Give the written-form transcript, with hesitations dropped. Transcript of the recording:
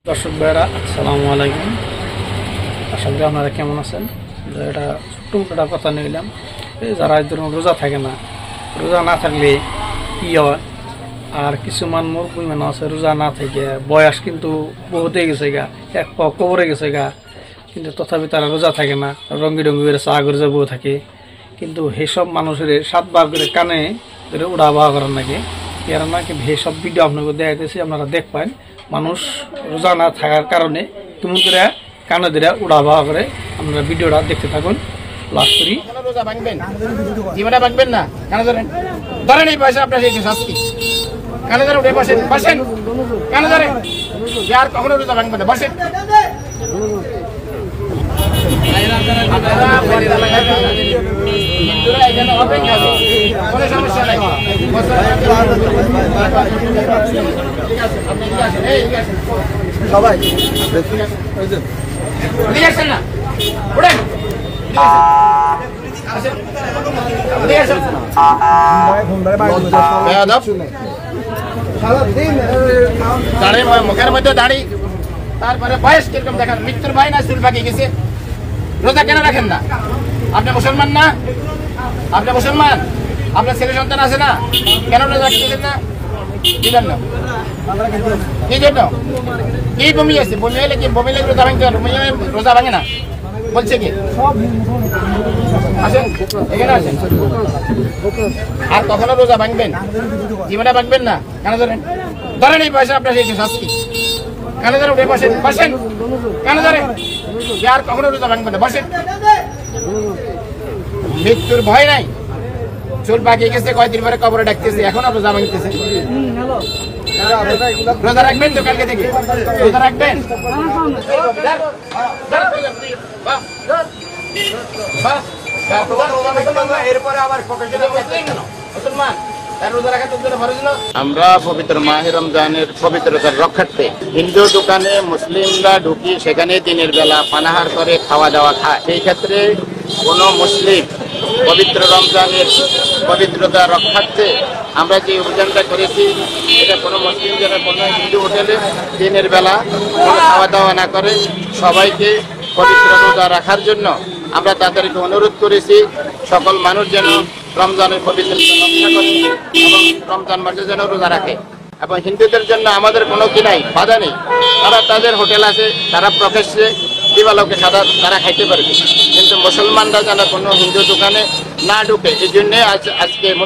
দর্শক ভাইরা আসসালামু আলাইকুম। আশা করি আপনারা কেমন আছেন। এটা ছোট্ট একটা কথা নিলাম, এই যারা ধরুন রোজা থাকে না, রোজা না থাকলে কি হয়, আর কিছুমান মুরব্বী মানুষ আছে রোজা না থেকে বয়স কিন্তু বহুত হয়ে গেছে গা, এক পা কবরে গেছে গা, কিন্তু তথাপি তারা রোজা থাকে না, রঙ্গি রঙ্গি করে চা করে যাবো থাকে। কিন্তু সেসব মানুষের 7 বার করে কানে করে উড়া বাহা করার নাকি এরা না, কিন্তু সেসব ভিডিও আপনাকে দেখাইতেছি, আপনারা দেখবেন মানুষ রোজা না থাকার কারণে তুমি করে কানে ধরে উড়া বাহা করে। আপনারা ভিডিওটা দেখতে থাকুন, লাস্ট করি। রোজা ভাঙবেন, জীবনে ভাঙবেন না, কানে ধরেন, ধরেন এই পয়সা আপনার সেই শাস্তি, কানে ধরে উঠে বসেন, বসেন, কানে ধরে, আর কখনো রোজা ভাঙবেন না, বসেন। হিন্দুরা এখানে অপেক্ষা আছে, কোনো সমস্যা নাই। সবাই নিয়ে আসেন না, উঠেন, মুখের মধ্যে দাড়ি, তারপরে বয়স কিরকম দেখেন, মৃত্যুর ভয় না, চুল পাকিয়ে গেছে, রোজা কেন রাখেন না? আপনি মুসলমান না? আপনি মুসলমান, আপনার ছেলে সন্তান আছে না, কেন রোজা রাখতেছেন না? কি জন্য? কি জন্য? কি বমি আছে? বমি হলে কি বমি লাগলে রোজা ভাঙতে পারবে? রোজা ভাঙে না বলছে কি? আসেন, এখানে আসেন। আর কখনো রোজা ভাঙবেন, জীবনে ভাঙবেন না, কেন ধরেন, ধরেন এই পয়সা আপনার সেই শাস্তি, কানে ধরে উঠে বসেন, বসেন, কানে ধরে, আর কখনো রোজা ভাঙবেন না, বসেন। মৃত্যুর ভয় নাই, চুল পাকিয়ে গেছে, কয়দিন পরে কবরে ডাকতেছে, এখনো রোজা ভাঙতেছে। রোজা রাখবেন তো কালকে থেকে, রোজা রাখবেন। আমরা পবিত্র মাহে রমজানের পবিত্রতার রক্ষার্থে হিন্দু দোকানে মুসলিমরা ঢুকি, সেখানে দিনের বেলা পানাহার করে খাওয়া দাওয়া খায়। সেই ক্ষেত্রে কোনো মুসলিম পবিত্র রমজানের পবিত্রতা রক্ষার্থে আমরা যে অভিযানটা করেছি, এটা কোনো মুসলিম যেন কোনো হিন্দু হোটেলে দিনের বেলা কোনো খাওয়া দাওয়া না করে, সবাইকে পবিত্র রোজা রাখার জন্য আমরা তাদেরকে অনুরোধ করেছি। সকল মানুষ যেন রমজানের পবিত্রতা রক্ষা করে এবং রমজান মাসে যেন রোজা রাখে। এবং হিন্দুদের জন্য আমাদের কোনো কি নাই, বাধা নেই, তারা তাদের হোটেল আছে, তারা প্রকাশ্যে দিবালোকে সাদা তারা খাইতে পারবে, কিন্তু মুসলমানরা যেন কোনো হিন্দু দোকানে না ঢুকে, এই জন্যে আজকে